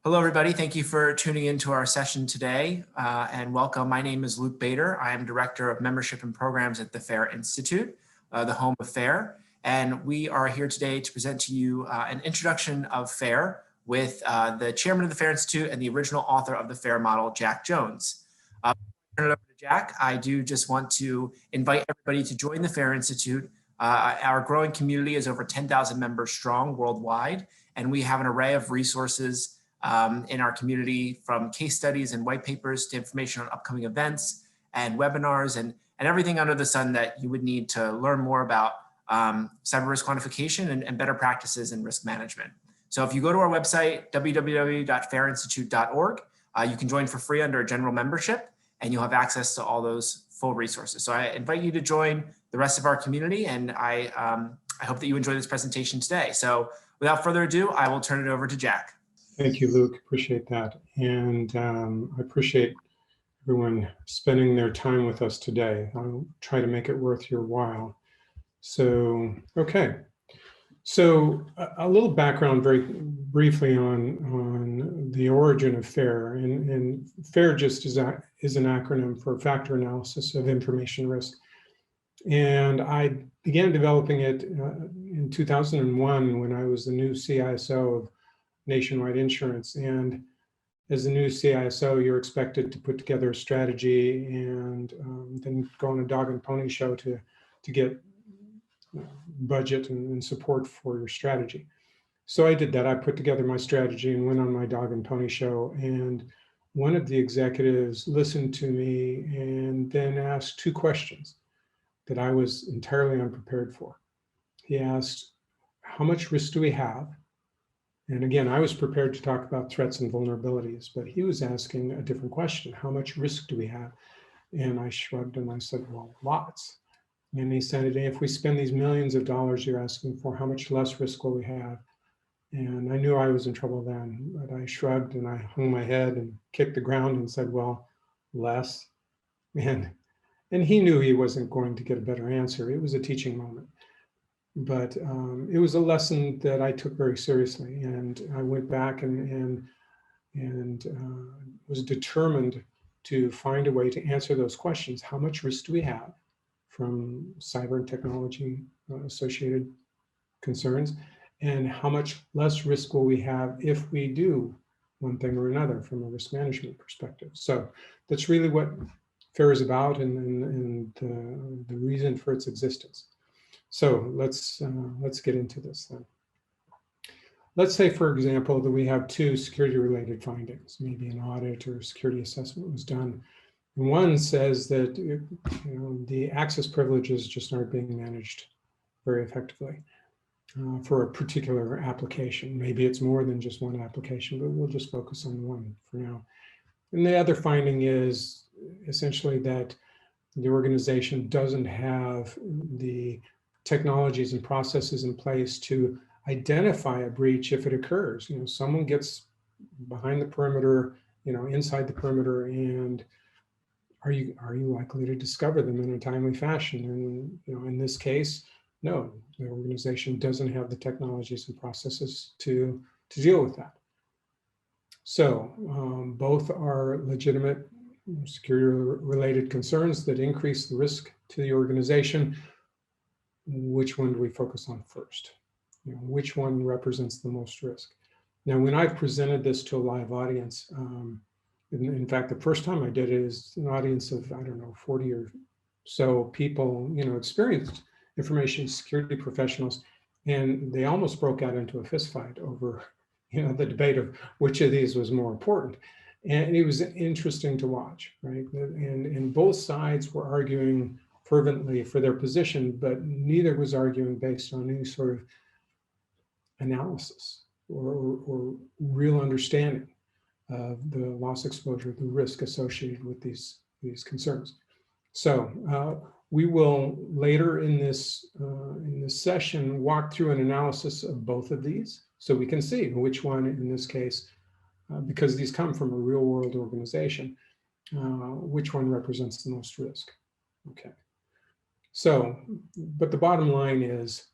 Hello, everybody. Thank you for tuning into our session today and welcome. My name is Luke Bader. I am Director of Membership and Programs at the FAIR Institute, the home of FAIR. And we are here today to present to you an introduction of FAIR with the chairman of the FAIR Institute and the original author of the FAIR model, Jack Jones. Turn it over to Jack. I do just want to invite everybody to join the FAIR Institute. Our growing community is over 10,000 members strong worldwide, and we have an array of resources in our community, from case studies and white papers to information on upcoming events and webinars and everything under the sun that you would need to learn more about cyber risk quantification and better practices in risk management. So if you go to our website, www.fairinstitute.org, you can join for free under a general membership, and you'll have access to all those full resources. So I invite you to join the rest of our community, and I hope that you enjoy this presentation today. So without further ado, I will turn it over to Jack. Thank you, Luke. Appreciate that. And I appreciate everyone spending their time with us today. I'll try to make it worth your while. So, okay. So a little background very briefly on the origin of FAIR. And FAIR just is an acronym for Factor Analysis of Information Risk. And I began developing it in 2001 when I was the new CISO of Nationwide Insurance. And as the new CISO, you're expected to put together a strategy and then go on a dog and pony show to get budget and support for your strategy. So I did that. I put together my strategy and went on my dog and pony show. And one of the executives listened to me and then asked two questions that I was entirely unprepared for. He asked, how much risk do we have? And again, I was prepared to talk about threats and vulnerabilities, but he was asking a different question. How much risk do we have? And I shrugged and I said, well, lots. And he said, if we spend these millions of dollars you're asking for, how much less risk will we have? And I knew I was in trouble then, but I shrugged and I hung my head and kicked the ground and said, well, less. And he knew he wasn't going to get a better answer. It was a teaching moment. But it was a lesson that I took very seriously, and I went back and was determined to find a way to answer those questions. How much risk do we have from cyber and technology associated concerns, and how much less risk will we have if we do one thing or another from a risk management perspective? So that's really what FAIR is about, and the reason for its existence. So let's get into this then. Let's say, for example, that we have two security-related findings. Maybe an audit or security assessment was done. And one says that the access privileges just aren't being managed very effectively for a particular application. Maybe it's more than just one application, but we'll just focus on one for now. And the other finding is essentially that the organization doesn't have the technologies and processes in place to identify a breach if it occurs. Someone gets behind the perimeter, inside the perimeter, and are you likely to discover them in a timely fashion? And in this case, no, the organization doesn't have the technologies and processes to deal with that. So both are legitimate security-related concerns that increase the risk to the organization. Which one do we focus on first? Which one represents the most risk? Now, when I presented this to a live audience, in fact, the first time I did it is an audience of, I don't know, 40 or so people, experienced information security professionals, and they almost broke out into a fist fight over, the debate of which of these was more important. And it was interesting to watch, right? And both sides were arguing fervently for their position, but neither was arguing based on any sort of analysis or real understanding of the loss exposure, the risk associated with these concerns. So we will later in this session walk through an analysis of both of these, so we can see which one in this case, because these come from a real world organization, which one represents the most risk. Okay. So, but the bottom line is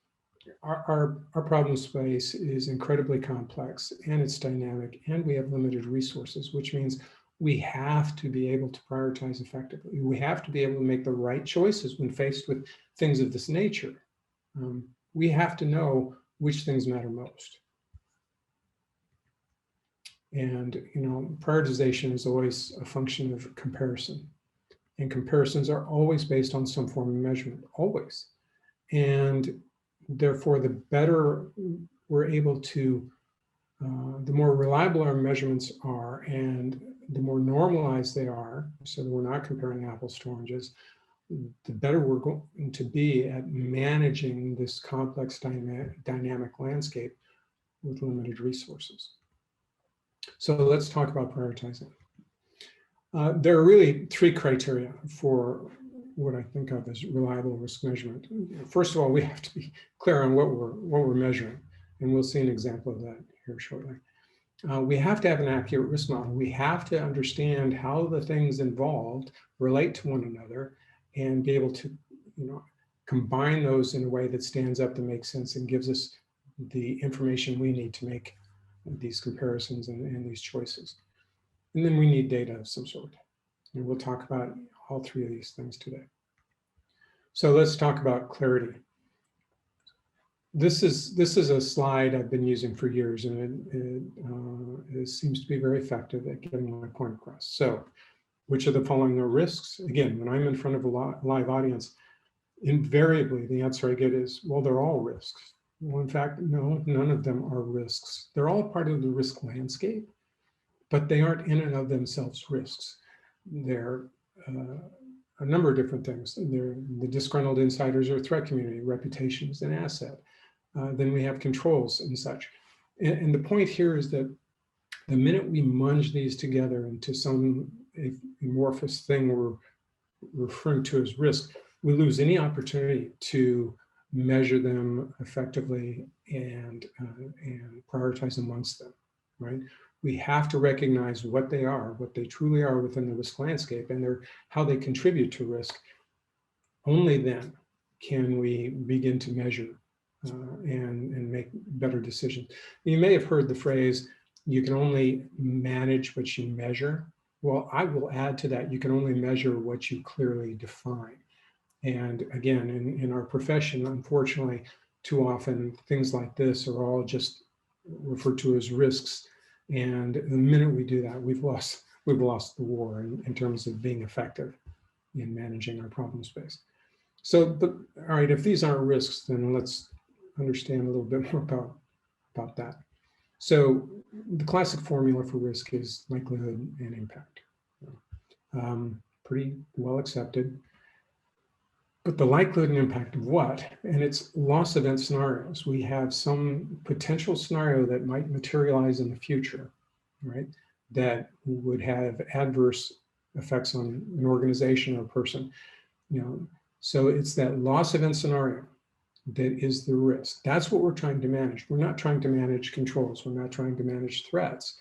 our problem space is incredibly complex and it's dynamic, and we have limited resources, which means we have to be able to prioritize effectively. We have to be able to make the right choices when faced with things of this nature. We have to know which things matter most. And, prioritization is always a function of comparison. And comparisons are always based on some form of measurement, always. And therefore, the better we're able to, the more reliable our measurements are and the more normalized they are, so that we're not comparing apples to oranges, the better we're going to be at managing this complex dynamic landscape with limited resources. So let's talk about prioritizing. There are really three criteria for what I think of as reliable risk measurement. First of all, we have to be clear on what we're measuring, and we'll see an example of that here shortly. We have to have an accurate risk model. We have to understand how the things involved relate to one another and be able to, combine those in a way that stands up, that makes sense, and gives us the information we need to make these comparisons and these choices. And then we need data of some sort. And we'll talk about all three of these things today. So let's talk about clarity. This is a slide I've been using for years, and it seems to be very effective at getting my point across. So, which of the following are risks? Again, when I'm in front of a live audience, invariably the answer I get is, well, they're all risks. Well, in fact, no, none of them are risks. They're all part of the risk landscape, but they aren't in and of themselves risks. They're a number of different things. They're the disgruntled insiders or threat community, reputations and asset. Then we have controls and such. And the point here is that the minute we munge these together into some amorphous thing we're referring to as risk, we lose any opportunity to measure them effectively and prioritize amongst them, right? We have to recognize what they are, what they truly are within the risk landscape, and how they contribute to risk. Only then can we begin to measure and make better decisions. You may have heard the phrase, you can only manage what you measure. Well, I will add to that, you can only measure what you clearly define. And again, in our profession, unfortunately, too often things like this are all just referred to as risks. And the minute we do that, we've lost the war in terms of being effective in managing our problem space. So, all right, if these aren't risks, then let's understand a little bit more about that. So the classic formula for risk is likelihood and impact. Pretty well accepted. But the likelihood and impact of what? And it's loss event scenarios. We have some potential scenario that might materialize in the future, right? That would have adverse effects on an organization or a person, So it's that loss event scenario that is the risk. That's what we're trying to manage. We're not trying to manage controls. We're not trying to manage threats.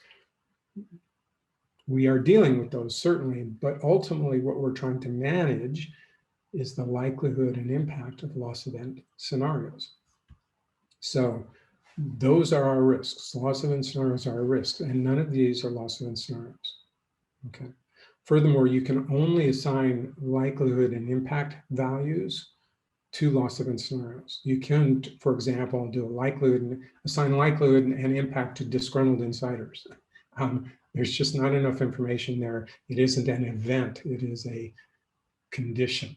We are dealing with those, certainly, but ultimately what we're trying to manage is the likelihood and impact of loss event scenarios. So those are our risks. Loss event scenarios are our risks, and none of these are loss event scenarios. Okay. Furthermore, you can only assign likelihood and impact values to loss event scenarios. You can, for example, do assign likelihood and impact to disgruntled insiders. There's just not enough information there. It isn't an event, it is a condition.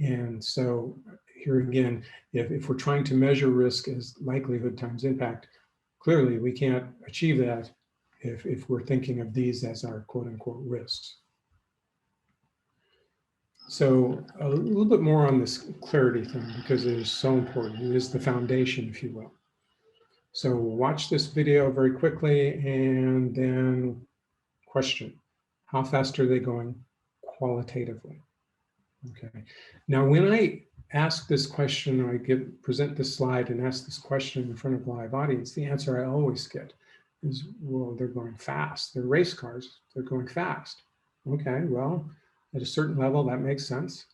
And so here again, if we're trying to measure risk as likelihood times impact, clearly we can't achieve that if we're thinking of these as our quote unquote risks. So a little bit more on this clarity thing, because it is so important. It is the foundation, if you will. So watch this video very quickly and then question, how fast are they going qualitatively? Okay. Now, when I ask this question, or I present this slide and ask this question in front of a live audience, the answer I always get is, well, they're going fast. They're race cars. They're going fast. Okay, well, at a certain level, that makes sense.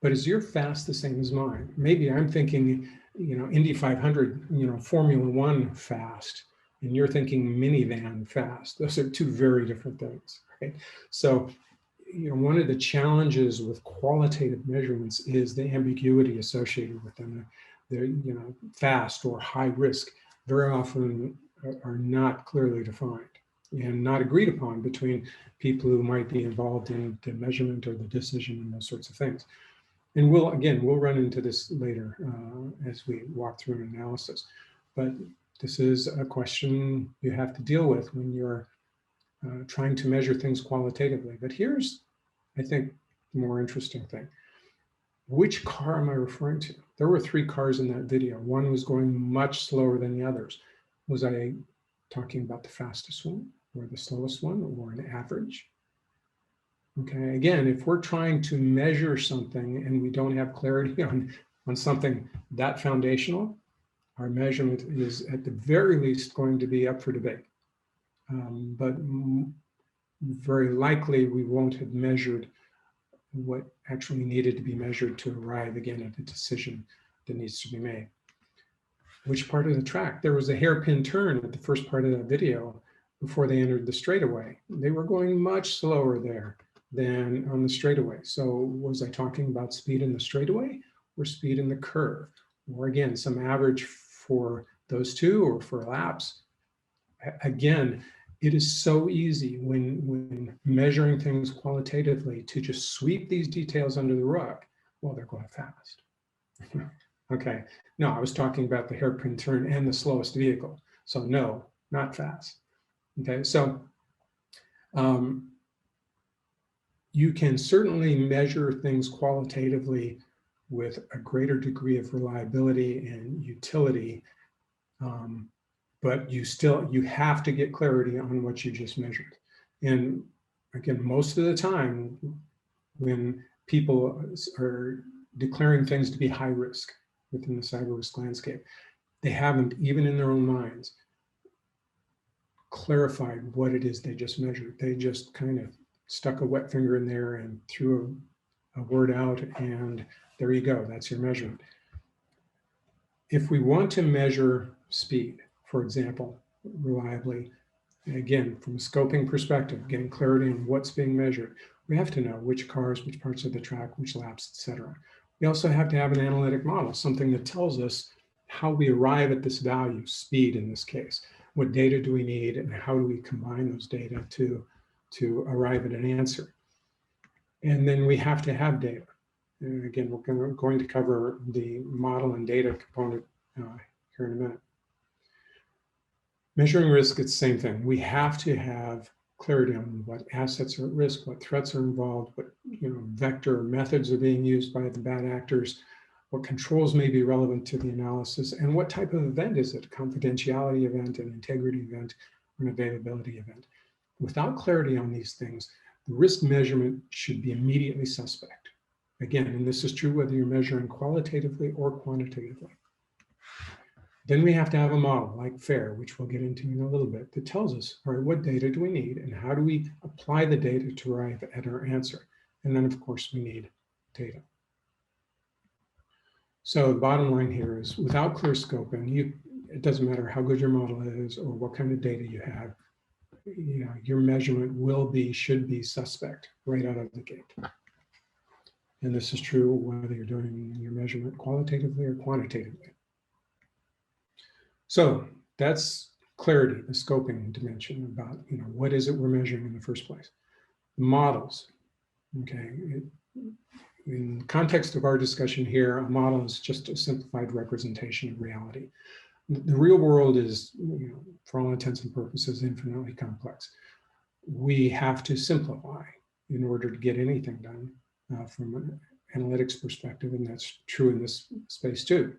but is your fast the same as mine? Maybe I'm thinking, Indy 500, Formula One fast, and you're thinking minivan fast. Those are two very different things, right? So, one of the challenges with qualitative measurements is the ambiguity associated with them. They're, fast or high risk very often are not clearly defined and not agreed upon between people who might be involved in the measurement or the decision and those sorts of things. And we'll run into this later as we walk through an analysis. But this is a question you have to deal with when you're trying to measure things qualitatively. But here's, I think, the more interesting thing. Which car am I referring to? There were 3 cars in that video. One was going much slower than the others. Was I talking about the fastest one or the slowest one or an average? Okay, again, if we're trying to measure something and we don't have clarity on something that foundational, our measurement is at the very least going to be up for debate. But very likely we won't have measured what actually needed to be measured to arrive again at a decision that needs to be made. Which part of the track? There was a hairpin turn at the first part of that video before they entered the straightaway. They were going much slower there than on the straightaway. So was I talking about speed in the straightaway or speed in the curve? Or again, some average for those two or for laps? Again, it is so easy when measuring things qualitatively to just sweep these details under the rug. Well, they're going fast. Okay, no, I was talking about the hairpin turn and the slowest vehicle. So no, not fast. Okay, so you can certainly measure things qualitatively with a greater degree of reliability and utility, but you have to get clarity on what you just measured. And again, most of the time when people are declaring things to be high risk within the cyber risk landscape, they haven't, even in their own minds, clarified what it is they just measured. They just kind of stuck a wet finger in there and threw a word out, and there you go, that's your measurement. If we want to measure speed, for example, reliably, again, from a scoping perspective, getting clarity on what's being measured, we have to know which cars, which parts of the track, which laps, etc. We also have to have an analytic model, something that tells us how we arrive at this value, speed in this case. What data do we need and how do we combine those data to arrive at an answer? And then we have to have data. And again, we're going to cover the model and data component here in a minute. Measuring risk, it's the same thing. We have to have clarity on what assets are at risk, what threats are involved, what vector methods are being used by the bad actors, what controls may be relevant to the analysis, and what type of event is it, a confidentiality event, an integrity event, or an availability event. Without clarity on these things, the risk measurement should be immediately suspect. Again, and this is true whether you're measuring qualitatively or quantitatively. Then we have to have a model like FAIR, which we'll get into in a little bit, that tells us, all right, what data do we need and how do we apply the data to arrive at our answer? And then, of course, we need data. So the bottom line here is without clear scoping, it doesn't matter how good your model is or what kind of data you have, your measurement should be suspect right out of the gate. And this is true whether you're doing your measurement qualitatively or quantitatively. So that's clarity, the scoping dimension about what is it we're measuring in the first place. Models, okay. In the context of our discussion here, a model is just a simplified representation of reality. The real world is, for all intents and purposes, infinitely complex. We have to simplify in order to get anything done from an analytics perspective, and that's true in this space too.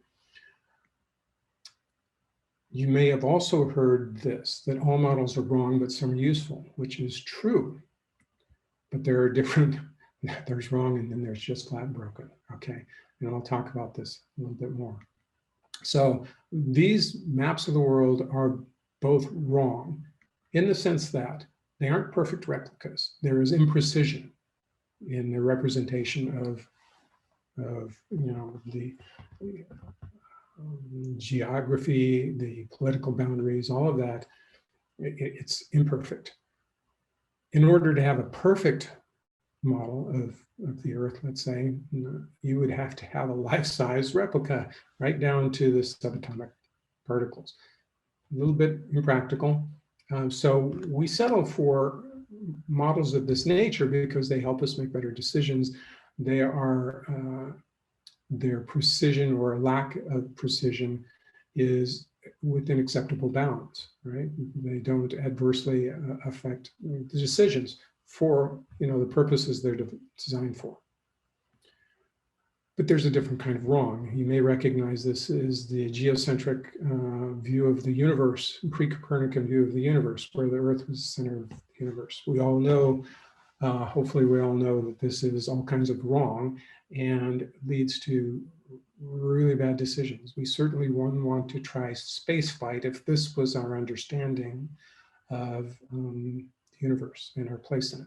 You may have also heard this, that all models are wrong, but some are useful, which is true. But there are different, there's wrong and then there's just flat broken, okay? And I'll talk about this a little bit more. So these maps of the world are both wrong in the sense that they aren't perfect replicas. There is imprecision in the representation of of the geography, the political boundaries, all of that, it's imperfect. In order to have a perfect model of the Earth, let's say, you would have to have a life-size replica right down to the subatomic particles. A little bit impractical. So we settle for models of this nature because they help us make better decisions. They are, their precision or lack of precision is within acceptable bounds, right? They don't adversely affect the decisions for the purposes they're designed for. But there's a different kind of wrong. You may recognize this as the geocentric view of the universe, pre-Copernican view of the universe, where the Earth was the center of the universe. We all know, hopefully we all know that this is all kinds of wrong and leads to really bad decisions. We certainly wouldn't want to try spaceflight if this was our understanding of the universe and our place in it.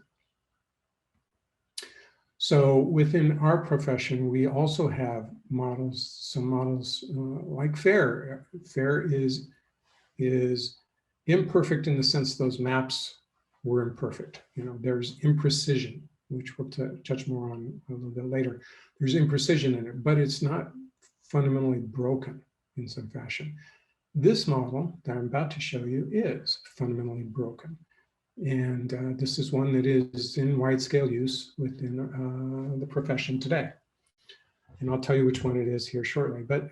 So within our profession, we also have models, some models like FAIR. FAIR is imperfect in the sense those maps were imperfect. There's imprecision, which we'll touch more on a little bit later. There's imprecision in it, but it's not fundamentally broken in some fashion. This model that I'm about to show you is fundamentally broken. And this is one that is in wide-scale use within the profession today. And I'll tell you which one it is here shortly. But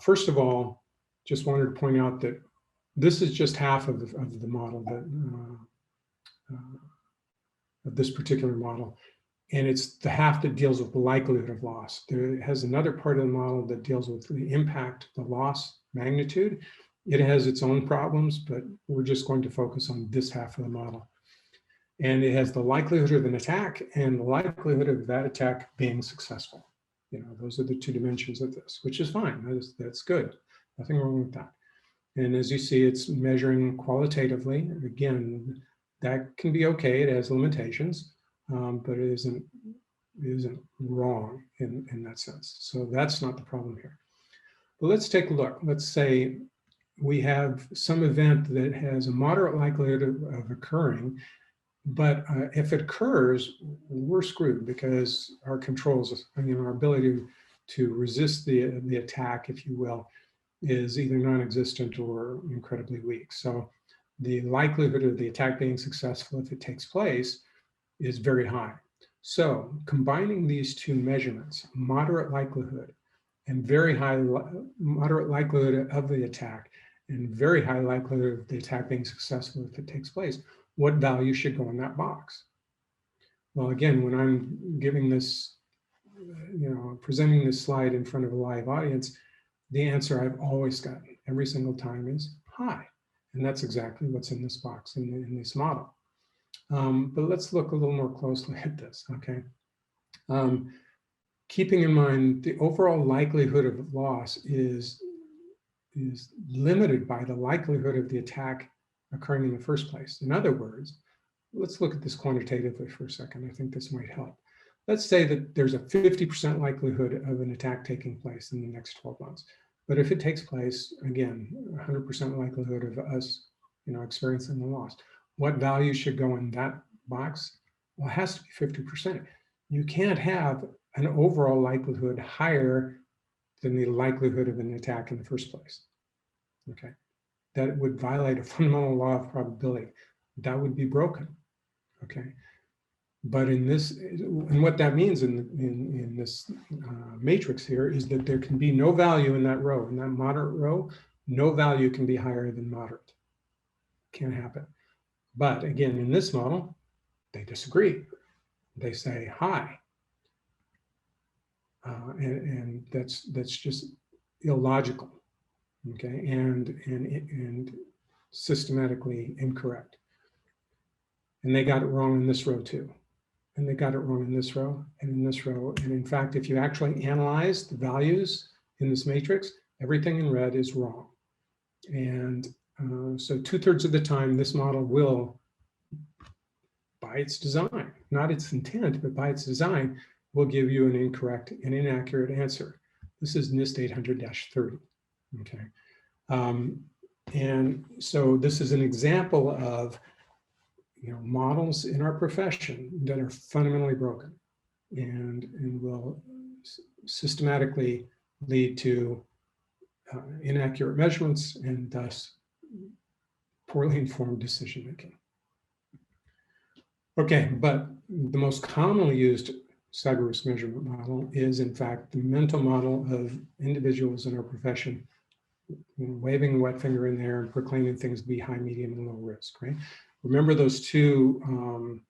first of all, just wanted to point out that this is just half of the model that of this particular model. And it's the half that deals with the likelihood of loss. There has another part of the model that deals with the impact, the loss magnitude. It has its own problems, but we're just going to focus on this half of the model. And it has the likelihood of an attack and the likelihood of that attack being successful. Those are the two dimensions of this, which is fine. That's good. Nothing wrong with that. And as you see, it's measuring qualitatively. Again, that can be okay. It has limitations, but it isn't wrong in that sense. So that's not the problem here. But let's take a look. Let's say we have some event that has a moderate likelihood of occurring, but if it occurs, we're screwed because our controls, our ability to resist the attack, if you will, is either non-existent or incredibly weak. So the likelihood of the attack being successful if it takes place is very high. So combining these two measurements, moderate likelihood and very high moderate likelihood of the attack, and very high likelihood of the attack being successful if it takes place, what value should go in that box? Well, again, when I'm giving this, presenting this slide in front of a live audience, the answer I've always gotten every single time is high. And that's exactly what's in this box, in this model. But let's look a little more closely at this, okay? Keeping in mind the overall likelihood of loss is limited by the likelihood of the attack occurring in the first place. In other words, let's look at this quantitatively for a second. I think this might help. Let's say that there's a 50% likelihood of an attack taking place in the next 12 months. But if it takes place, again, 100% likelihood of us, experiencing the loss. What value should go in that box? Well, it has to be 50%. You can't have an overall likelihood higher than the likelihood of an attack in the first place. Okay, that would violate a fundamental law of probability. That would be broken. Okay, but in this, and what that means in this matrix here is that there can be no value in that row. In that moderate row, no value can be higher than moderate. Can't happen. But again, in this model, they disagree. They say high. And that's just illogical, okay, and systematically incorrect. And they got it wrong in this row too, and they got it wrong in this row and in this row. And in fact, if you actually analyze the values in this matrix, everything in red is wrong. And so 2/3 of the time, this model will, by its design, not its intent, but by its design, will give you an incorrect and inaccurate answer. This is NIST 800-30, okay? And so this is an example of models in our profession that are fundamentally broken and will systematically lead to inaccurate measurements and thus poorly informed decision making. Okay, but the most commonly used cyber risk measurement model is in fact the mental model of individuals in our profession waving a wet finger in there and proclaiming things to be high, medium, and low risk, right? Remember those two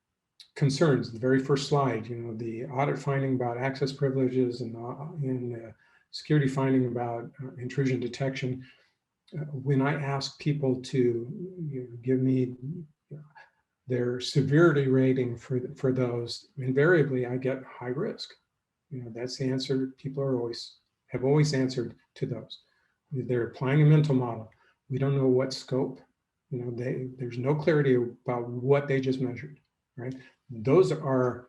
concerns, the very first slide, the audit finding about access privileges and the security finding about intrusion detection. When I ask people to give me their severity rating for those, invariably I get high risk. That's the answer people have always answered to those. They're applying a mental model. We don't know what scope. There's no clarity about what they just measured, right? Those are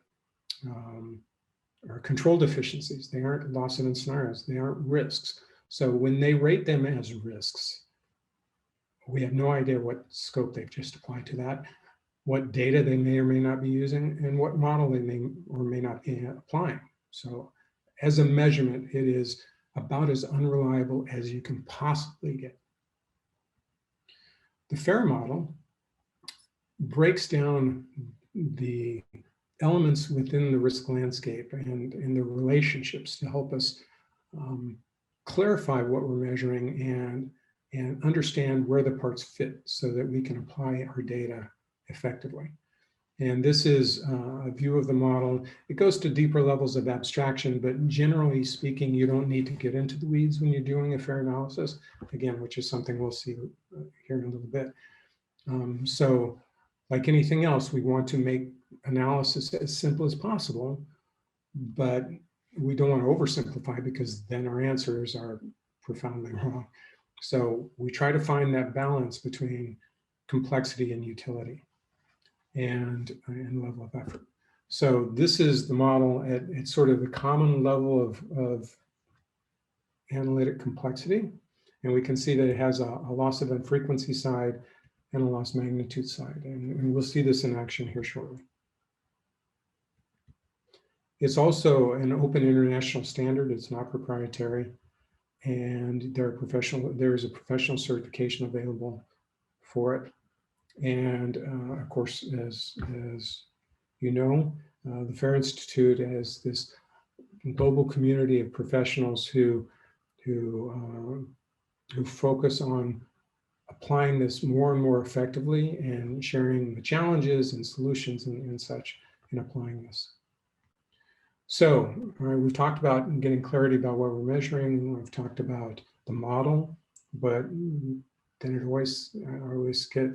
control deficiencies. They aren't loss event scenarios. They aren't risks. So when they rate them as risks, we have no idea what scope they've just applied to that, what data they may or may not be using, and what model they may or may not be applying. So as a measurement, it is about as unreliable as you can possibly get. The FAIR model breaks down the elements within the risk landscape and the relationships to help us clarify what we're measuring and understand where the parts fit so that we can apply our data effectively. And this is a view of the model. It goes to deeper levels of abstraction, but generally speaking, you don't need to get into the weeds when you're doing a FAIR analysis, again, which is something we'll see here in a little bit. So like anything else, we want to make analysis as simple as possible, but we don't want to oversimplify because then our answers are profoundly wrong. So we try to find that balance between complexity and utility and level of effort. So this is the model at sort of the common level of analytic complexity. And we can see that it has a loss event frequency side and a loss magnitude side. And we'll see this in action here shortly. It's also an open international standard. It's not proprietary. And there is a professional certification available for it. And of course, as you know, the FAIR Institute has this global community of professionals who focus on applying this more and more effectively and sharing the challenges and solutions and such in applying this. So, all right, we've talked about getting clarity about what we're measuring. We've talked about the model, but then I always get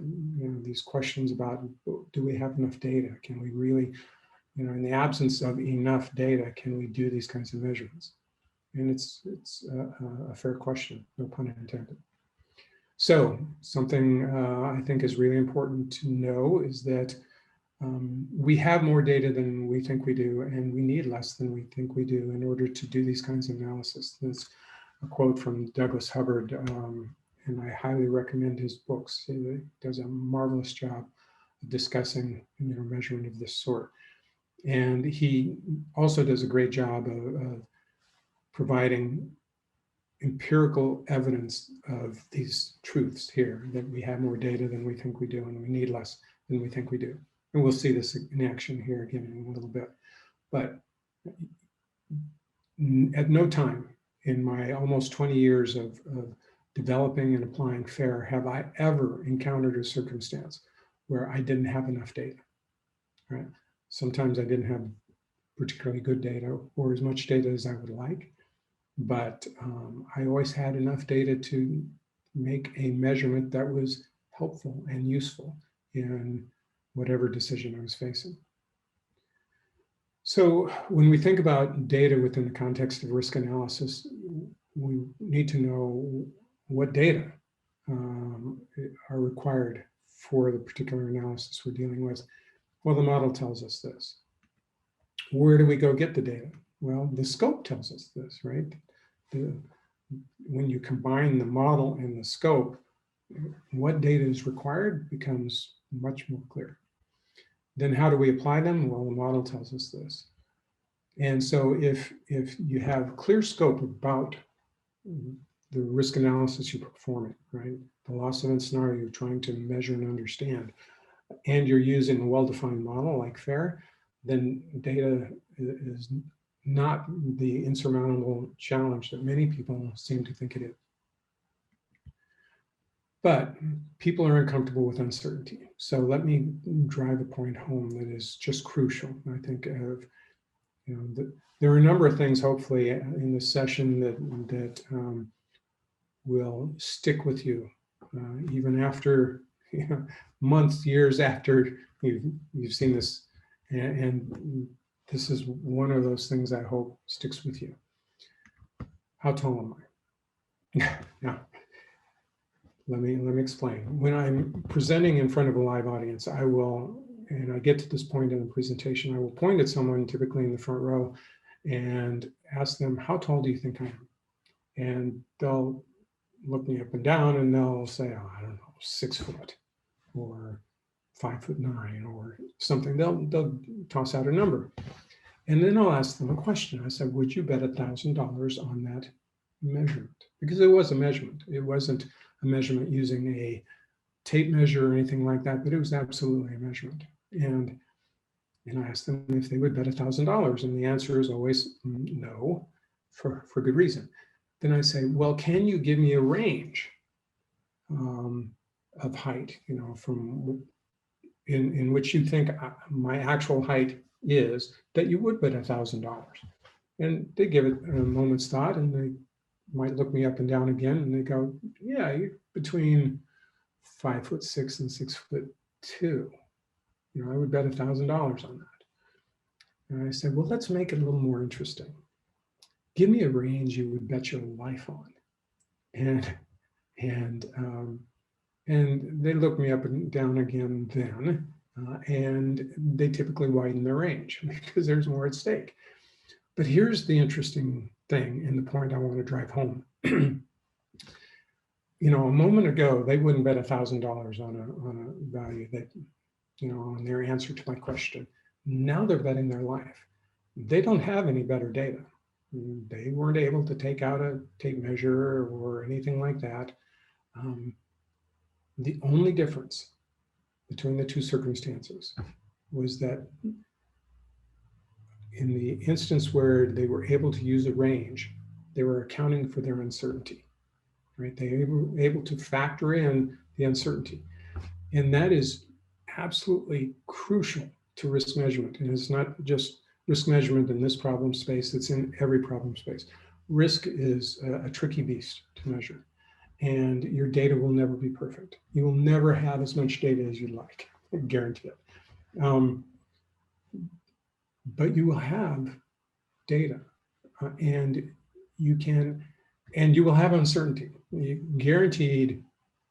these questions about, do we have enough data? Can we really, in the absence of enough data, can we do these kinds of measurements? And it's a fair question, no pun intended. So something I think is really important to know is that we have more data than we think we do, and we need less than we think we do in order to do these kinds of analysis. That's a quote from Douglas Hubbard, and I highly recommend his books. He does a marvelous job of discussing measurement of this sort. And he also does a great job of providing empirical evidence of these truths here, that we have more data than we think we do, and we need less than we think we do. And we'll see this in action here again in a little bit. But at no time in my almost 20 years of developing and applying FAIR have I ever encountered a circumstance where I didn't have enough data, right? Sometimes I didn't have particularly good data or as much data as I would like, but I always had enough data to make a measurement that was helpful and useful in whatever decision I was facing. So when we think about data within the context of risk analysis, we need to know what data are required for the particular analysis we're dealing with. Well, the model tells us this. Where do we go get the data? Well, the scope tells us this, right? When you combine the model and the scope, what data is required becomes much more clear. Then how do we apply them? Well, the model tells us this. And so if you have clear scope about the risk analysis you're performing, right? The loss event scenario you're trying to measure and understand, and you're using a well-defined model like FAIR, then data is not the insurmountable challenge that many people seem to think it is. But people are uncomfortable with uncertainty. So let me drive a point home that is just crucial. I think of, there are a number of things, hopefully, in this session that will stick with you, even after months, years after you've seen this. And this is one of those things I hope sticks with you. How tall am I? Now, let me explain. When I'm presenting in front of a live audience, I will, and I get to this point in the presentation, I will point at someone, typically in the front row, and ask them, how tall do you think I am? And they'll look me up and down and they'll say, oh, I don't know, 6 foot or 5'9" or something. They'll toss out a number. And then I'll ask them a question. I said, would you bet $1,000 on that measurement? Because it was a measurement. It wasn't a measurement using a tape measure or anything like that, but it was absolutely a measurement. And I asked them if they would bet $1,000, and the answer is always no, for good reason. Then I say, well, can you give me a range of height, from in which you think my actual height is, that you would bet $1,000? And they give it a moment's thought, and they might look me up and down again, and they go, yeah, you're between 5'6" and 6'2". I would bet $1,000 on that. And I said, well, let's make it a little more interesting. Give me a range you would bet your life on. And they look me up and down again then, and they typically widen their range because there's more at stake. But here's the interesting thing, and the point I want to drive home. A moment ago, they wouldn't bet $1,000 on a value that, on their answer to my question. Now they're betting their life. They don't have any better data. They weren't able to take out a tape measure or anything like that. The only difference between the two circumstances was that in the instance where they were able to use a range, they were accounting for their uncertainty, right? They were able to factor in the uncertainty. And that is absolutely crucial to risk measurement. And it's not just risk measurement in this problem space, it's in every problem space. Risk is a tricky beast to measure, and your data will never be perfect. You will never have as much data as you'd like, I guarantee it. But you will have data, and you will have uncertainty. Guaranteed,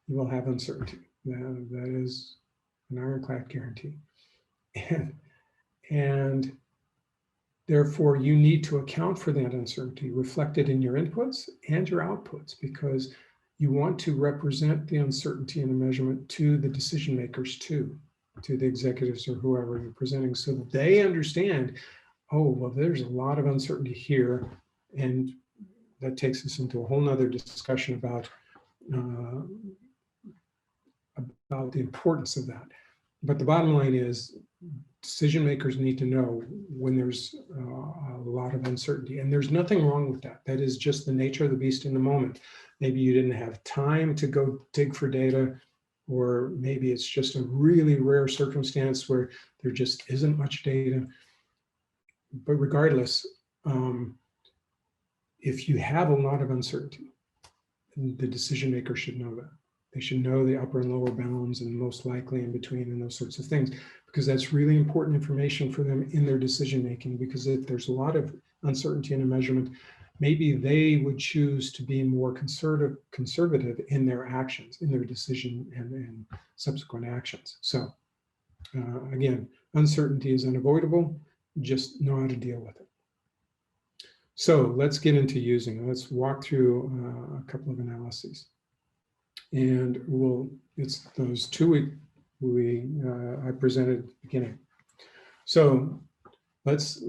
you will have uncertainty. That is an ironclad guarantee. And therefore, you need to account for that uncertainty reflected in your inputs and your outputs, because you want to represent the uncertainty in the measurement to the decision makers too, to the executives or whoever you're presenting, so that they understand, oh, well, there's a lot of uncertainty here. And that takes us into a whole nother discussion about the importance of that. But the bottom line is, decision makers need to know when there's a lot of uncertainty, and there's nothing wrong with that. That is just the nature of the beast in the moment. Maybe you didn't have time to go dig for data, or maybe it's just a really rare circumstance where there just isn't much data. But regardless, if you have a lot of uncertainty, the decision maker should know that. They should know the upper and lower bounds and most likely in between and those sorts of things, because that's really important information for them in their decision making. Because if there's a lot of uncertainty in a measurement, maybe they would choose to be more conservative in their actions, in their decision and subsequent actions. So again, uncertainty is unavoidable. just know how to deal with it. So let's get into using it. Let's walk through a couple of analyses. And it's those two I presented at the beginning. So let's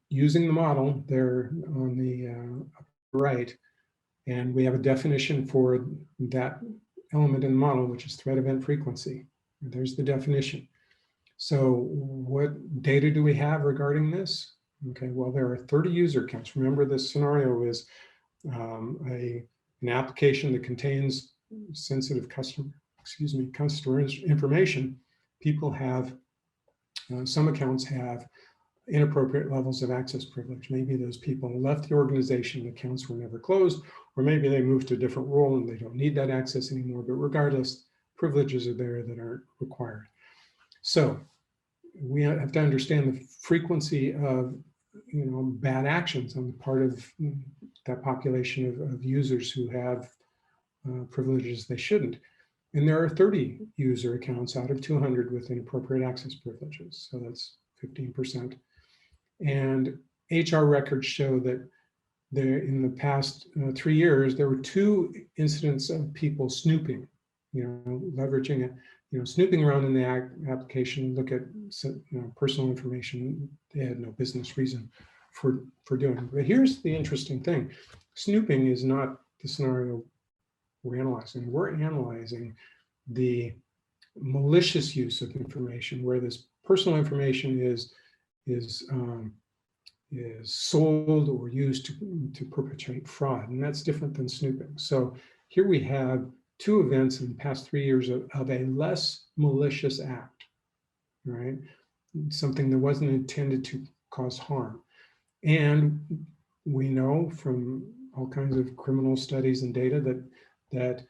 using the model there on the right, and we have a definition for that element in the model, which is threat event frequency. And there's the definition. So what data do we have regarding this? Okay, well, there are 30 user accounts. Remember, this scenario is an application that contains sensitive customer information. People have, some accounts have inappropriate levels of access privilege. Maybe those people left the organization, the accounts were never closed, or maybe they moved to a different role and they don't need that access anymore. But regardless, privileges are there that aren't required. So we have to understand the frequency of bad actions on the part of that population of users who have privileges they shouldn't. And there are 30 user accounts out of 200 with inappropriate access privileges. So that's 15%. And HR records show that in the past 3 years, there were 2 incidents of people snooping, leveraging it, snooping around in the application, look at personal information they had no business reason for doing. But here's the interesting thing. Snooping is not the scenario we're analyzing. We're analyzing the malicious use of information, where this personal information is sold or used to perpetrate fraud, and that's different than snooping. So here we have 2 events in the past 3 years of a less malicious act, right? Something that wasn't intended to cause harm. And we know from all kinds of criminal studies and data that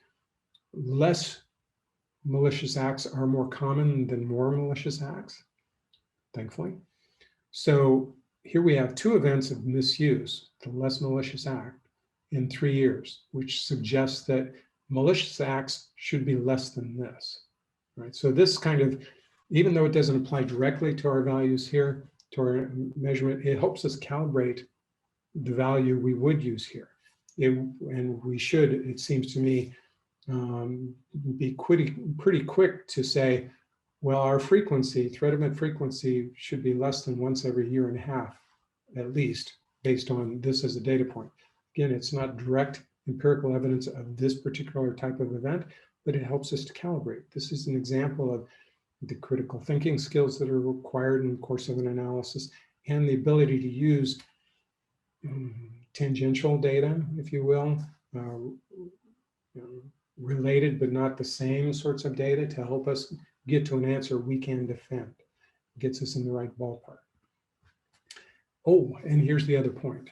less malicious acts are more common than more malicious acts, thankfully. So here we have 2 events of misuse, the less malicious act, in 3 years, which suggests that malicious acts should be less than this, right? So this kind of, even though it doesn't apply directly to our values here, to our measurement, it helps us calibrate the value we would use here. And we should, it seems to me, be pretty quick to say, well, our frequency, threat event frequency, should be less than once every 1.5 years, at least, based on this as a data point. Again, it's not direct empirical evidence of this particular type of event, but it helps us to calibrate. This is an example of the critical thinking skills that are required in the course of an analysis, and the ability to use tangential data, if you will, related but not the same sorts of data to help us get to an answer we can defend. It gets us in the right ballpark. Oh, and here's the other point.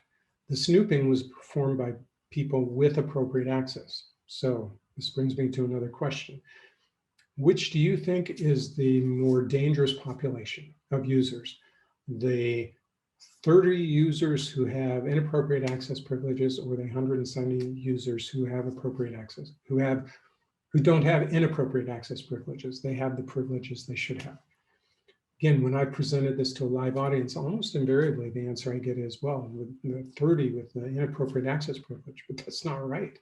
The snooping was performed by people with appropriate access. So this brings me to another question. Which do you think is the more dangerous population of users? The 30 users who have inappropriate access privileges, or the 170 users who have appropriate access, who don't have inappropriate access privileges? They have the privileges they should have. Again, when I presented this to a live audience, almost invariably the answer I get is, well, with the 30 with the inappropriate access privilege, but that's not right.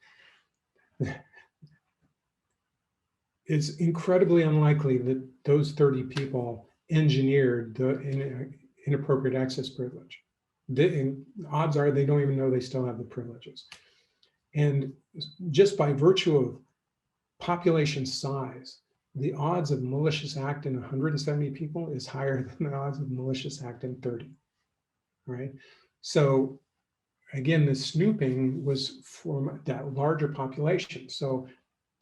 It's incredibly unlikely that those 30 people engineered the inappropriate access privilege. Odds are they don't even know they still have the privileges. And just by virtue of population size, the odds of malicious act in 170 people is higher than the odds of malicious act in 30, right? So again, the snooping was for that larger population. So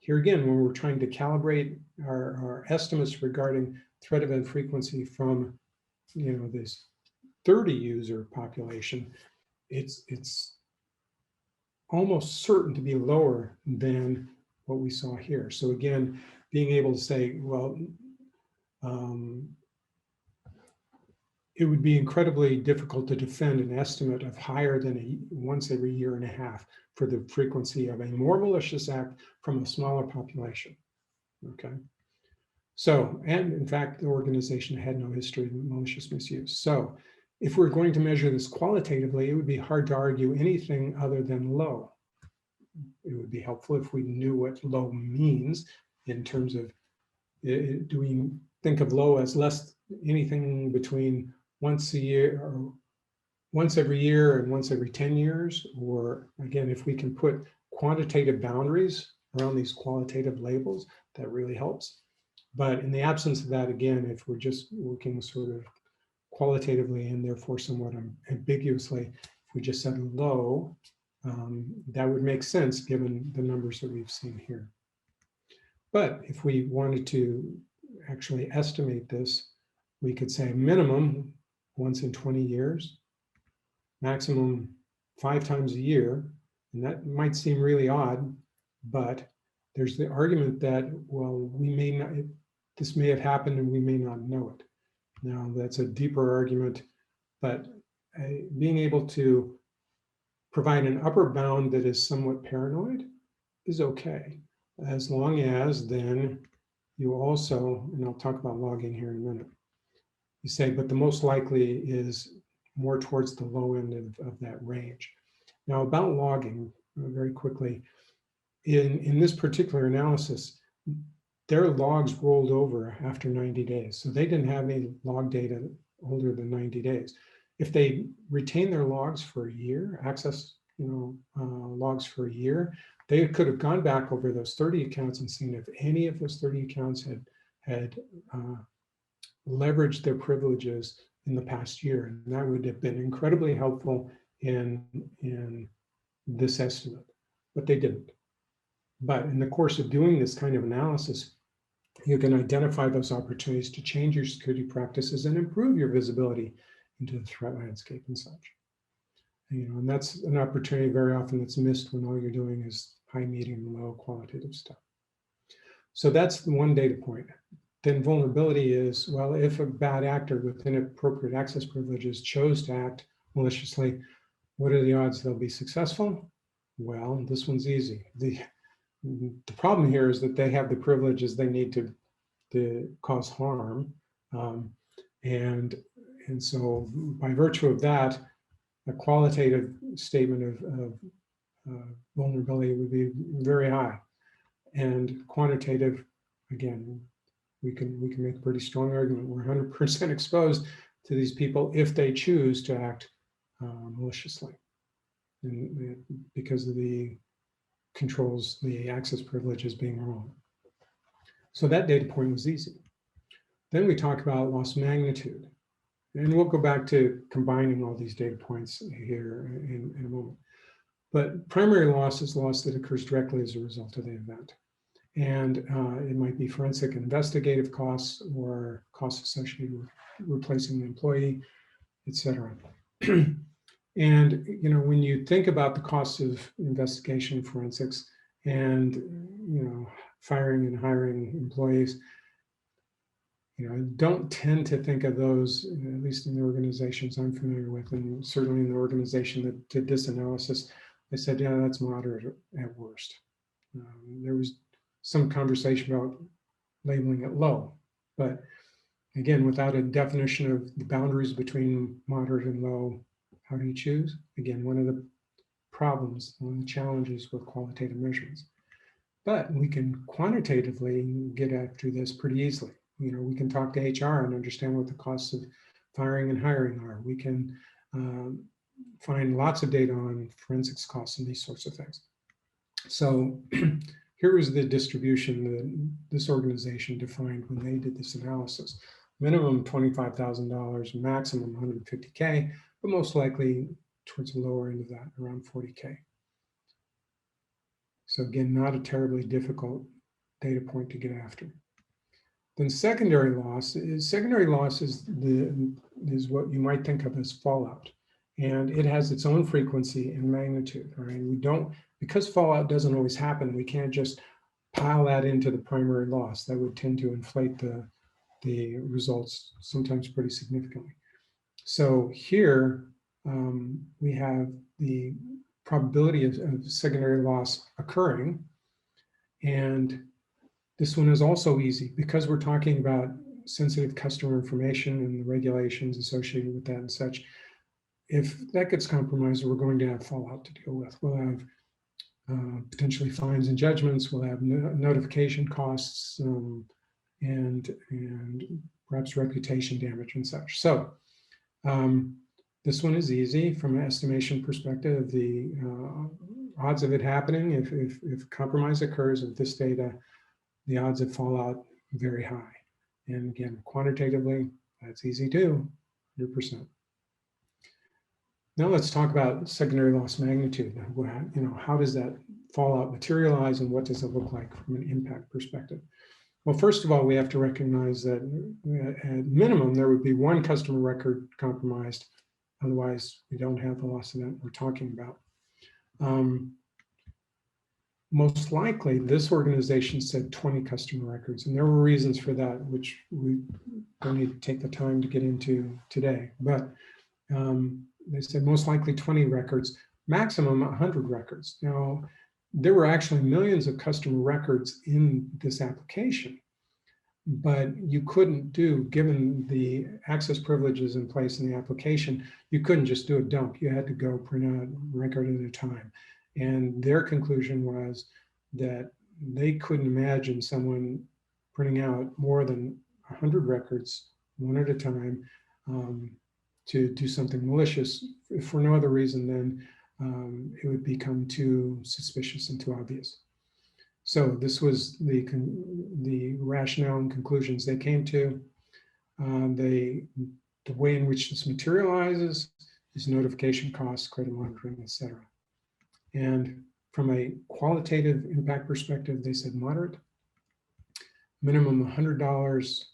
here again, when we're trying to calibrate our estimates regarding threat event frequency from this 30 user population, it's almost certain to be lower than what we saw here. So again, being able to say, well, it would be incredibly difficult to defend an estimate of higher than once every 1.5 years for the frequency of a more malicious act from a smaller population, okay? So, and in fact, the organization had no history of malicious misuse. So if we're going to measure this qualitatively, it would be hard to argue anything other than low. It would be helpful if we knew what low means in terms of, do we think of low as less, anything between once a year or once every year and once every 10 years? Or again, if we can put quantitative boundaries around these qualitative labels, that really helps. But in the absence of that, again, if we're just looking sort of qualitatively and therefore somewhat ambiguously, if we just said low, that would make sense given the numbers that we've seen here. But if we wanted to actually estimate this, we could say minimum once in 20 years, maximum 5 times a year. And that might seem really odd, but there's the argument that, well, we may not, this may have happened and we may not know it. Now, that's a deeper argument, but being able to provide an upper bound that is somewhat paranoid is okay, as long as then you also, and I'll talk about logging here in a minute, you say, but the most likely is more towards the low end of that range. Now, about logging, very quickly, in this particular analysis, their logs rolled over after 90 days. So they didn't have any log data older than 90 days. If they retain their logs for a year, access logs for a year, they could have gone back over those 30 accounts and seen if any of those 30 accounts had leveraged their privileges in the past year. And that would have been incredibly helpful in this estimate, but they didn't. But in the course of doing this kind of analysis, you can identify those opportunities to change your security practices and improve your visibility into the threat landscape and such. And that's an opportunity very often that's missed when all you're doing is high, medium, low qualitative stuff. So that's the one data point. Then vulnerability is, well, if a bad actor with inappropriate access privileges chose to act maliciously, what are the odds they'll be successful? Well, this one's easy. The problem here is that they have the privileges they need to cause harm. And so by virtue of that, a qualitative statement of vulnerability would be very high. And quantitative, again, we can make a pretty strong argument. We're 100% exposed to these people if they choose to act maliciously, and because of the controls, the access privileges being wrong. So that data point was easy. Then we talk about loss magnitude. And we'll go back to combining all these data points here in a moment. But primary loss is loss that occurs directly as a result of the event. And it might be forensic investigative costs or costs associated with replacing the employee, et cetera. And when you think about the costs of investigation forensics and firing and hiring employees, don't tend to think of those, at least in the organizations I'm familiar with, and certainly in the organization that did this analysis, they said, yeah, that's moderate at worst. There was some conversation about labeling it low, but again, without a definition of the boundaries between moderate and low, how do you choose? Again, one of the problems, one of the challenges with qualitative measurements. But we can quantitatively get after this pretty easily. We can talk to HR and understand what the costs of firing and hiring are. We can find lots of data on forensics costs and these sorts of things. So here was the distribution that this organization defined when they did this analysis. Minimum $25,000, maximum $150K, but most likely towards the lower end of that, around $40K. So again, not a terribly difficult data point to get after. Then secondary loss is what you might think of as fallout. And it has its own frequency and magnitude, right? Because fallout doesn't always happen, we can't just pile that into the primary loss. That would tend to inflate the results sometimes pretty significantly. So here we have the probability of secondary loss occurring, and This one is also easy because we're talking about sensitive customer information and the regulations associated with that and such. If that gets compromised, we're going to have fallout to deal with. We'll have potentially fines and judgments. We'll have notification costs and perhaps reputation damage and such. So this one is easy from an estimation perspective. The odds of it happening, if compromise occurs with this data, the odds of fallout very high. And again, quantitatively, that's easy too, 100%. Now let's talk about secondary loss magnitude. How does that fallout materialize and what does it look like from an impact perspective? Well, first of all, we have to recognize that at minimum, there would be one customer record compromised. Otherwise, we don't have the loss event we're talking about. Most likely, this organization said 20 customer records, and there were reasons for that, which we don't need to take the time to get into today. But they said most likely 20 records, maximum 100 records. Now, there were actually millions of customer records in this application, but you couldn't do, given the access privileges in place in the application, you couldn't just do a dump. You had to go print out record at a time. And their conclusion was that they couldn't imagine someone printing out more than 100 records, one at a time, to do something malicious. If for no other reason than it would become too suspicious and too obvious. So this was the rationale and conclusions they came to. The way in which this materializes is notification costs, credit monitoring, et cetera. And from a qualitative impact perspective, they said moderate, minimum $100,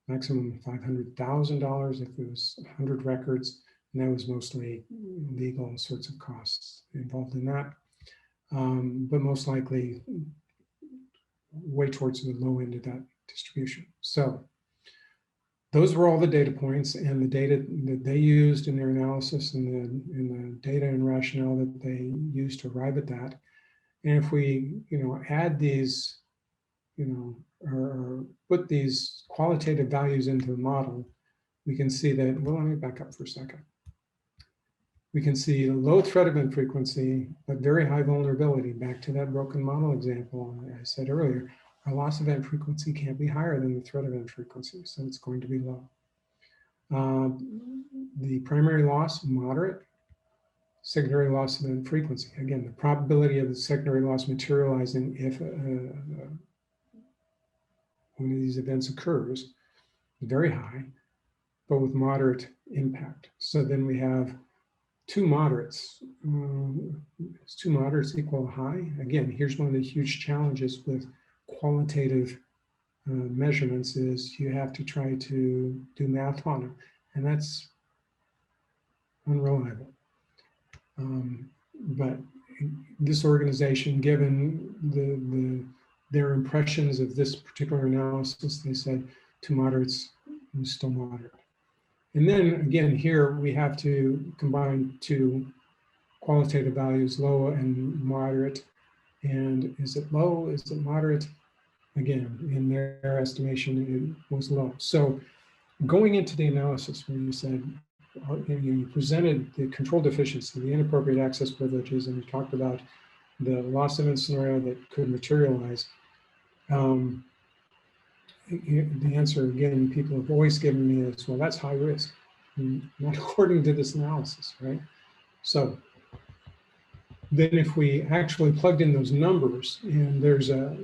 maximum $500,000 if it was 100 records, and that was mostly legal sorts of costs involved in that, but most likely way towards the low end of that distribution. So those were all the data points and the data that they used in their analysis and the data and rationale that they used to arrive at that. And if we, add these, or put these qualitative values into the model, we can see that, well, let me back up for a second. We can see low threat event frequency, but very high vulnerability. Back to that broken model example I said earlier, our loss event frequency can't be higher than the threat event frequency, so it's going to be low. The primary loss, moderate. Secondary loss event frequency. Again, the probability of the secondary loss materializing if one of these events occurs, very high, but with moderate impact. So then we have two moderates. Is two moderates equal high? Again, here's one of the huge challenges with qualitative measurements is you have to try to do math on them, and that's unreliable. But this organization, given their impressions of this particular analysis, they said two moderates was still moderate. And then again, here we have to combine two qualitative values, low and moderate. And is it low? Is it moderate? Again, in their estimation, it was low. So going into the analysis, where you said, you presented the control deficiency, the inappropriate access privileges, and you talked about the loss event scenario that could materialize. The answer, again, people have always given me is, well, that's high risk, not according to this analysis, right? So then if we actually plugged in those numbers, and there's a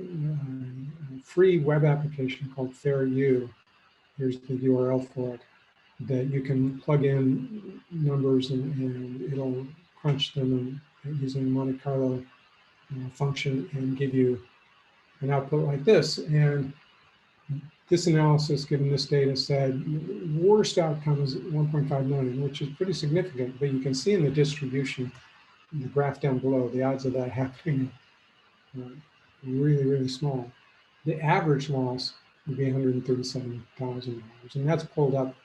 free web application called FAIR, here's the URL for it, that you can plug in numbers and it'll crunch them using Monte Carlo function and give you an output like this. And this analysis, given this data, said worst outcome is 1.5 million, which is pretty significant. But you can see in the distribution, the graph down below, the odds of that happening really, really small. The average loss would be $137,000, and that's pulled up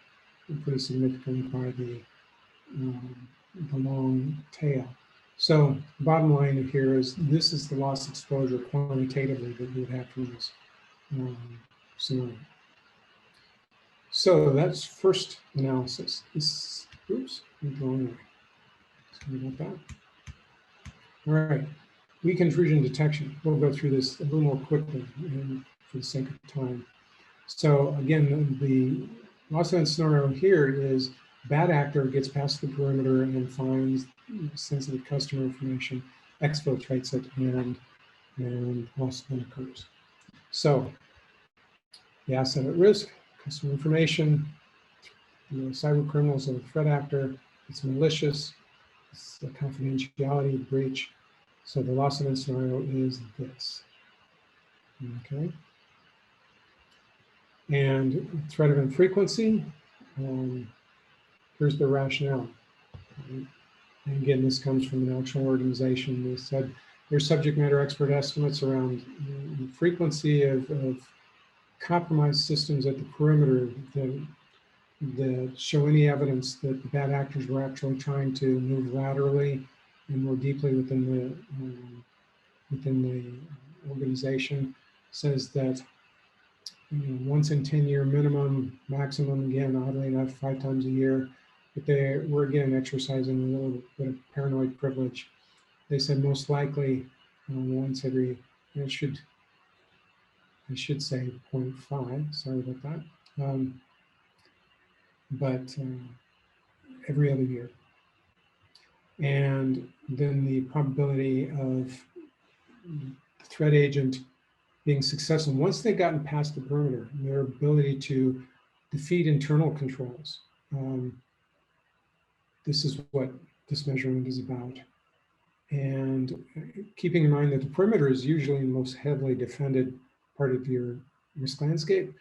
pretty significantly by the long tail. So bottom line here is this is the loss exposure quantitatively that you would have from this. scenario. So that's first analysis. Oops, went the wrong way. Sorry about that. All right, weak intrusion detection. We'll go through this a little more quickly for the sake of time. So again, the loss event scenario here is bad actor gets past the perimeter and finds sensitive customer information, exfiltrates it, and loss event occurs. So the asset at risk, customer information, the cyber criminals are the threat actor, it's malicious, it's a confidentiality breach. So the loss event scenario is this. Okay. And threat event frequency, here's the rationale. And again, this comes from an actual organization. They said their subject matter expert estimates around the frequency of compromised systems at the perimeter that show any evidence that the bad actors were actually trying to move laterally and more deeply within the organization. Says that once in 10-year minimum, maximum, again, oddly enough, 5 times a year, but they were again exercising a little bit of paranoid privilege. They said most likely once every, and I should say 0.5, sorry about that, but every other year. And then the probability of the threat agent being successful, once they've gotten past the perimeter, their ability to defeat internal controls. This is what this measurement is about. And keeping in mind that the perimeter is usually the most heavily defended part of your risk landscape.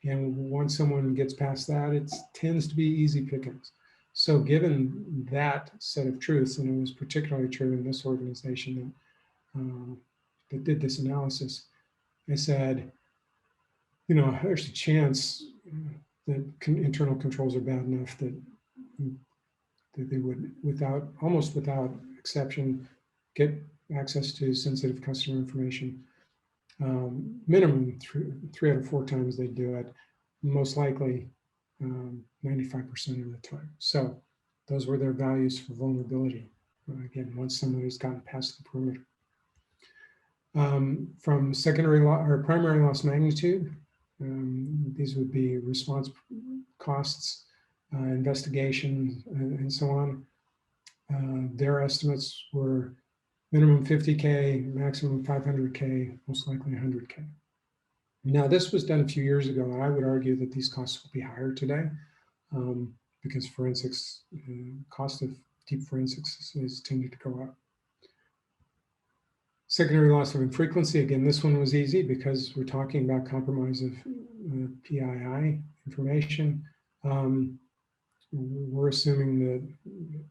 And once someone gets past that, it tends to be easy pickings. So given that set of truths, and it was particularly true in this organization that did this analysis, I said, there's a chance that internal controls are bad enough that they would, almost without exception, get access to sensitive customer information. Minimum 3 out of 4 times they do it, most likely 95% of the time. So those were their values for vulnerability. Again, once somebody's gotten past the perimeter. From secondary or primary loss magnitude, these would be response costs, investigation, and so on. Their estimates were minimum 50K, maximum 500K, most likely 100K. Now, this was done a few years ago, and I would argue that these costs will be higher today because forensics, cost of deep forensics has tended to go up. Secondary loss of frequency, again, this one was easy because we're talking about compromise of PII information. We're assuming that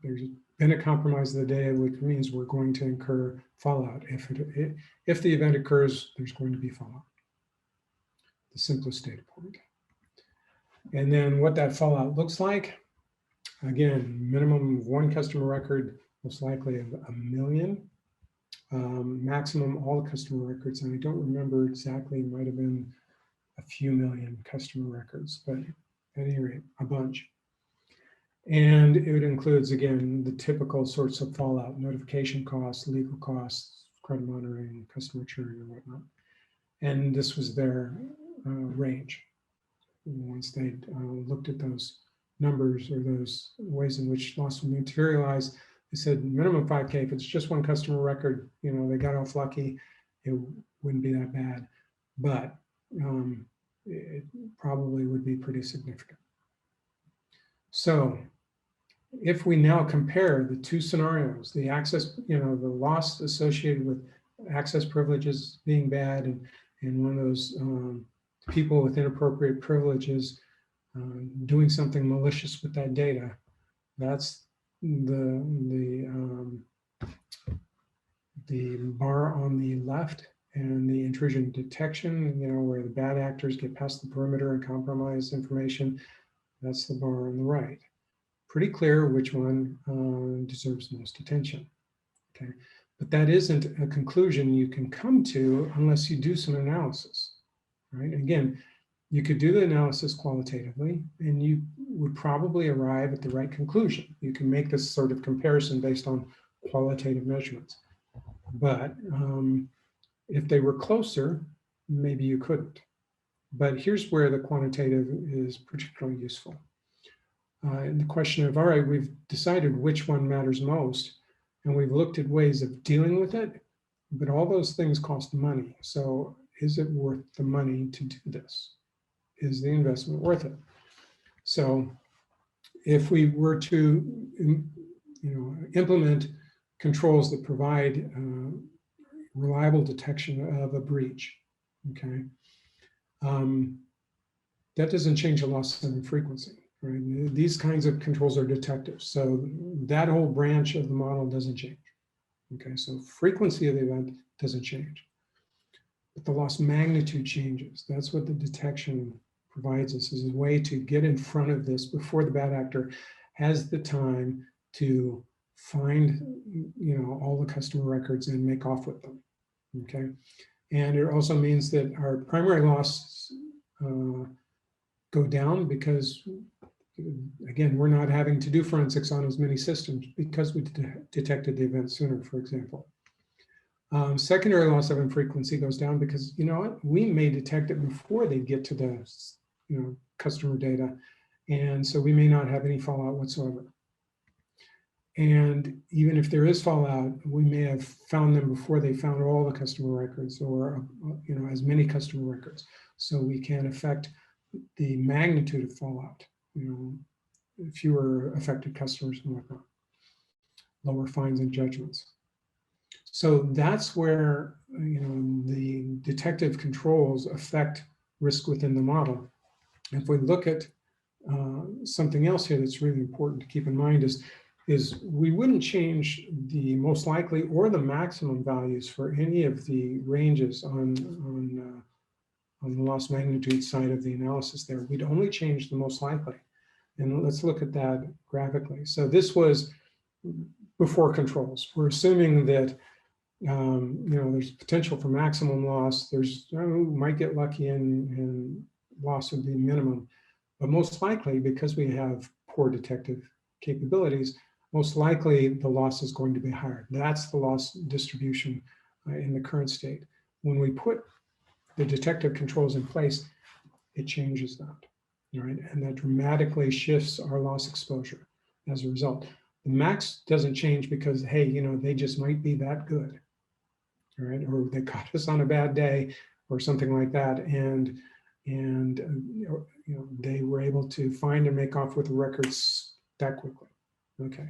there's been a compromise of the data, which means we're going to incur fallout. If the event occurs, there's going to be fallout. The simplest data point. And then what that fallout looks like, again, minimum of 1 customer record, most likely of 1 million. Maximum all customer records, and I don't remember exactly, it might have been a few million customer records, but at any rate, a bunch. And it includes, again, the typical sorts of fallout: notification costs, legal costs, credit monitoring, customer churn, and whatnot. And this was their range. Once they looked at those numbers or those ways in which loss would materialize, they said minimum 5K. If it's just 1 customer record, they got off lucky, it wouldn't be that bad. But it probably would be pretty significant. So if we now compare the 2 scenarios, the access, the loss associated with access privileges being bad and one of those people with inappropriate privileges doing something malicious with that data, that's the bar on the left, and the intrusion detection, where the bad actors get past the perimeter and compromise information, that's the bar on the right. Pretty clear which one deserves most attention, okay? But that isn't a conclusion you can come to unless you do some analysis. right? Again, you could do the analysis qualitatively, and you would probably arrive at the right conclusion. You can make this sort of comparison based on qualitative measurements. But if they were closer, maybe you couldn't. But here's where the quantitative is particularly useful. In the question of, all right, we've decided which one matters most, and we've looked at ways of dealing with it, but all those things cost money. So is it worth the money to do this? Is the investment worth it? So if we were to implement controls that provide reliable detection of a breach, okay, that doesn't change the loss of frequency, right? These kinds of controls are detective, so that whole branch of the model doesn't change. Okay, so frequency of the event doesn't change, but the loss magnitude changes. That's what the detection provides us, is a way to get in front of this before the bad actor has the time to find, all the customer records and make off with them. Okay, and it also means that our primary losses go down because, again, we're not having to do forensics on as many systems because we detected the event sooner, for example. Secondary loss of frequency goes down because, we may detect it before they get to the, customer data. And so we may not have any fallout whatsoever. And even if there is fallout, we may have found them before they found all the customer records, or, as many customer records. So we can affect the magnitude of fallout, fewer affected customers and whatnot, lower fines and judgments. So that's where, the detective controls affect risk within the model. If we look at something else here that's really important to keep in mind is we wouldn't change the most likely or the maximum values for any of the ranges on the loss magnitude side of the analysis there. We'd only change the most likely. And let's look at that graphically. So this was before controls. We're assuming that there's potential for maximum loss. There's, might get lucky and loss would be minimum. But most likely, because we have poor detective capabilities, most likely the loss is going to be higher. That's the loss distribution in the current state. When we put the detective controls in place, it changes that, right? And that dramatically shifts our loss exposure as a result. The max doesn't change because, hey, they just might be that good, right? Or they caught us on a bad day or something like that. And they were able to find and make off with the records that quickly. Okay,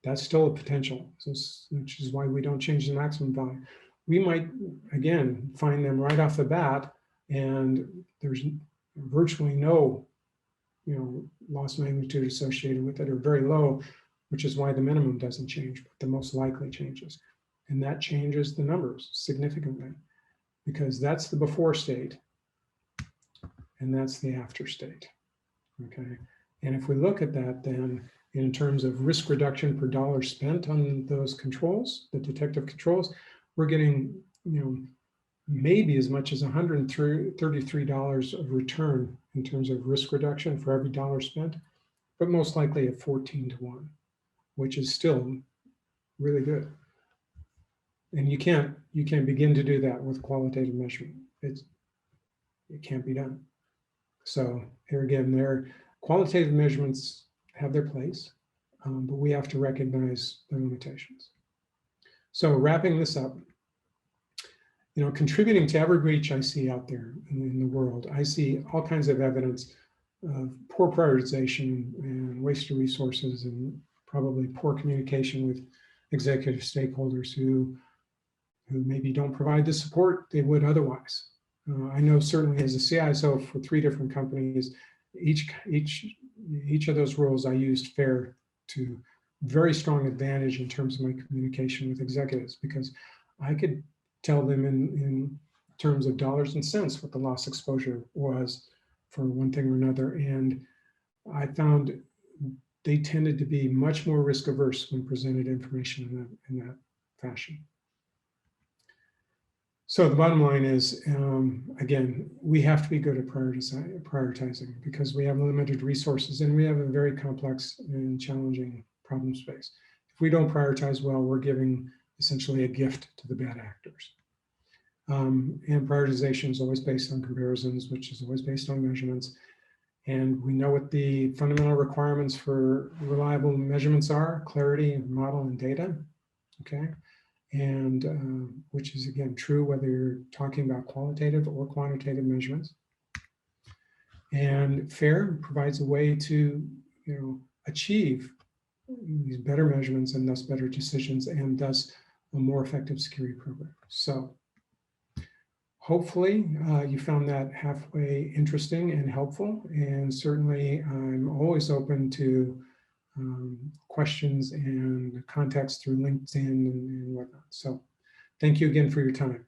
that's still a potential, which is why we don't change the maximum value. We might, again, find them right off the bat, and there's virtually no, loss magnitude associated with it, or very low, which is why the minimum doesn't change, but the most likely changes. And that changes the numbers significantly, because that's the before state, and that's the after state, okay? And if we look at that then, in terms of risk reduction per dollar spent on those controls, the detective controls, we're getting, maybe as much as $133 of return in terms of risk reduction for every dollar spent, but most likely at 14 to 1, which is still really good. And you can't begin to do that with qualitative measurement. It can't be done. So here again, their qualitative measurements have their place, but we have to recognize the limitations. So wrapping this up, contributing to every breach I see out there in the world, I see all kinds of evidence of poor prioritization and waste of resources, and probably poor communication with executive stakeholders who maybe don't provide the support they would otherwise. I know certainly as a CISO for 3 different companies, each of those roles I used FAIR to very strong advantage in terms of my communication with executives, because I could tell them in terms of dollars and cents what the loss exposure was for one thing or another. And I found they tended to be much more risk averse when presented information in that fashion. So the bottom line is, again, we have to be good at prioritizing because we have limited resources and we have a very complex and challenging problem space. If we don't prioritize well, we're giving essentially a gift to the bad actors. And prioritization is always based on comparisons, which is always based on measurements. And we know what the fundamental requirements for reliable measurements are: clarity and model and data, okay? And which is, again, true whether you're talking about qualitative or quantitative measurements. And FAIR provides a way to, achieve these better measurements and thus better decisions and thus a more effective security program. So hopefully you found that halfway interesting and helpful. And certainly I'm always open to questions and contacts through LinkedIn and whatnot. So thank you again for your time.